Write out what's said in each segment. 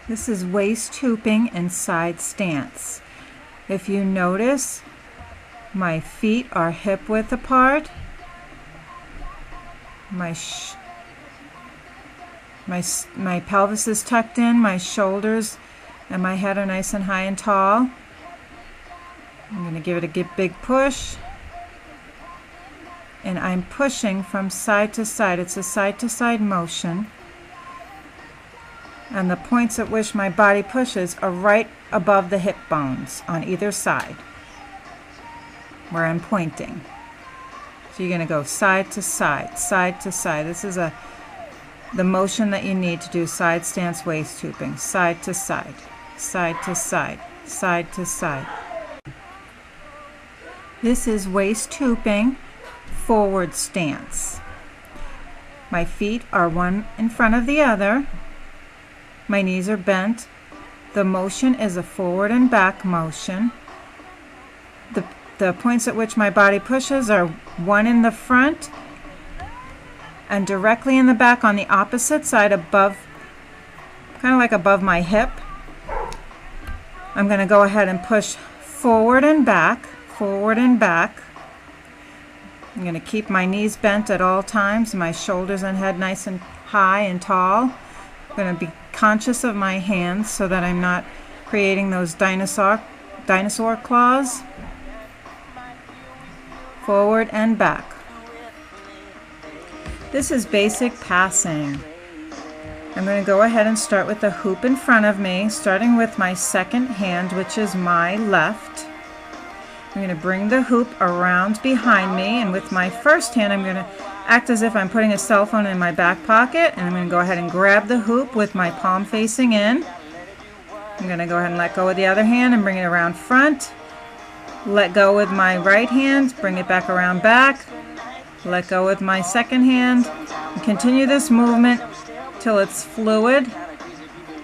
This is waist hooping and side stance. If you notice, my feet are hip width apart. My pelvis is tucked in, my shoulders and my head are nice and high and tall. I'm going to give it a big push. And I'm pushing from side to side. It's a side to side motion. And the points at which my body pushes are right above the hip bones on either side, where I'm pointing. So you're going to go side to side, side to side. This is the motion that you need to do side stance waist hooping. Side to side, side to side, side to side. This is waist hooping forward stance. My feet are one in front of the other. My knees are bent. The motion is a forward and back motion. The points at which my body pushes are one in the front and directly in the back on the opposite side above, kind of like above my hip. I'm going to go ahead and push forward and back, forward and back. I'm going to keep my knees bent at all times, my shoulders and head nice and high and tall. I'm going to be conscious of my hands so that I'm not creating those dinosaur claws. Forward and back. This is basic passing. I'm going to go ahead and start with the hoop in front of me, starting with my second hand, which is my left. I'm going to bring the hoop around behind me, and with my first hand I'm going to act as if I'm putting a cell phone in my back pocket, and I'm going to go ahead and grab the hoop with my palm facing in. I'm going to go ahead and let go with the other hand and bring it around front. Let go with my right hand, bring it back around back. Let go with my second hand. And continue this movement till it's fluid,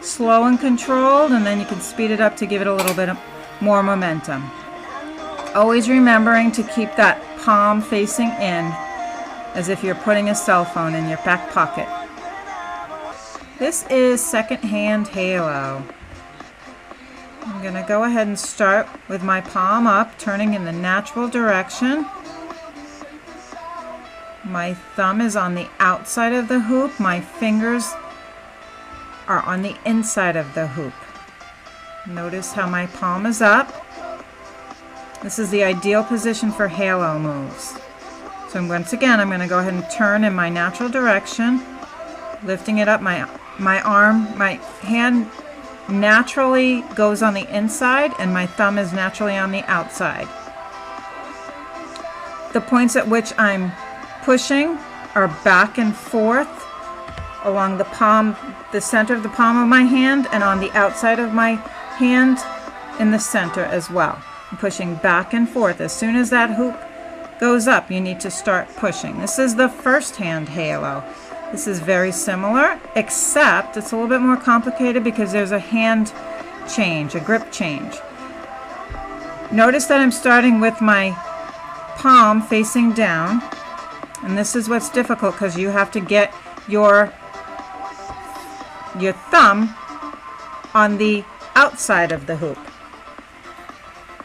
slow and controlled, and then you can speed it up to give it a little bit more momentum. Always remembering to keep that palm facing in, as if you're putting a cell phone in your back pocket. This is second hand halo. I'm going to go ahead and start with my palm up, turning in the natural direction. My thumb is on the outside of the hoop. My fingers are on the inside of the hoop. Notice how my palm is up. This is the ideal position for halo moves. So once again, I'm going to go ahead and turn in my natural direction, lifting it up. My hand naturally goes on the inside and my thumb is naturally on the outside. The points at which I'm pushing are back and forth along the palm, the center of the palm of my hand, and on the outside of my hand in the center as well. I'm pushing back and forth. As soon as that hoop goes up, you need to start pushing. This is the first hand halo. This is very similar, except it's a little bit more complicated because there's a hand change, a grip change. Notice that I'm starting with my palm facing down, and this is what's difficult because you have to get your thumb on the outside of the hoop.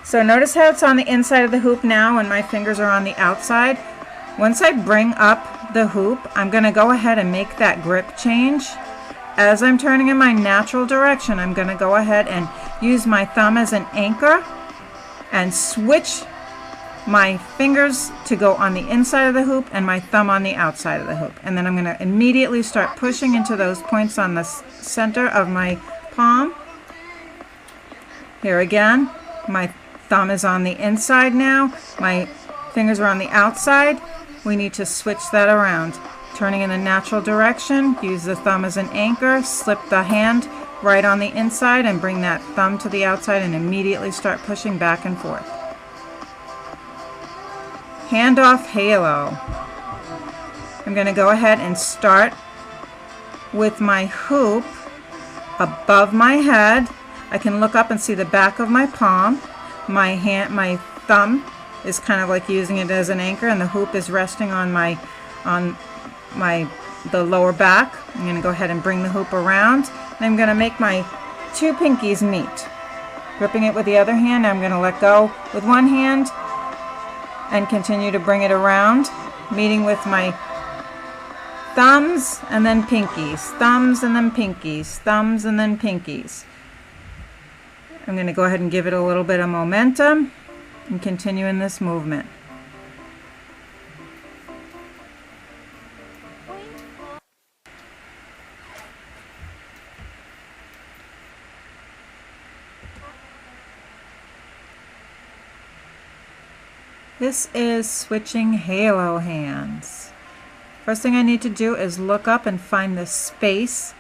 So notice how it's on the inside of the hoop now and my fingers are on the outside. Once I bring up the hoop, I'm going to go ahead and make that grip change. As I'm turning in my natural direction, I'm going to go ahead and use my thumb as an anchor and switch my fingers to go on the inside of the hoop and my thumb on the outside of the hoop. And then I'm going to immediately start pushing into those points on the center of my palm. Here again, my thumb is on the inside now. My fingers are on the outside. We need to switch that around. Turning in the natural direction, use the thumb as an anchor, slip the hand right on the inside and bring that thumb to the outside and immediately start pushing back and forth. Handoff halo. I'm going to go ahead and start with my hoop above my head. I can look up and see the back of my palm. My thumb is kind of like using it as an anchor, and the hoop is resting on the lower back. I'm going to go ahead and bring the hoop around, and I'm going to make my two pinkies meet. Gripping it with the other hand, I'm going to let go with one hand and continue to bring it around, meeting with my thumbs and then pinkies, thumbs and then pinkies, thumbs and then pinkies. I'm going to go ahead and give it a little bit of momentum and continue in this movement. This is switching halo hands. First thing I need to do is look up and find the space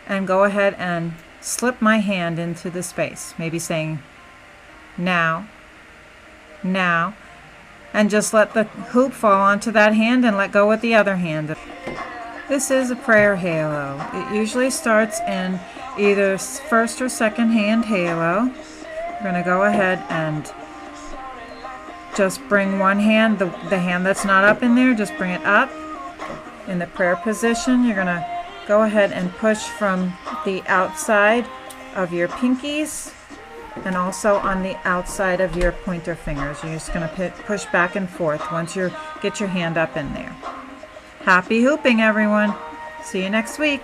and go ahead and slip my hand into the space. Maybe saying now, now, and just let the hoop fall onto that hand and let go with the other hand. This is a prayer halo. It usually starts in either first or second hand halo. We're going to go ahead and just bring one hand, the hand that's not up in there, just bring it up. In the prayer position, you're going to go ahead and push from the outside of your pinkies and also on the outside of your pointer fingers. You're just going to push back and forth once you get your hand up in there. Happy hooping, everyone. See you next week.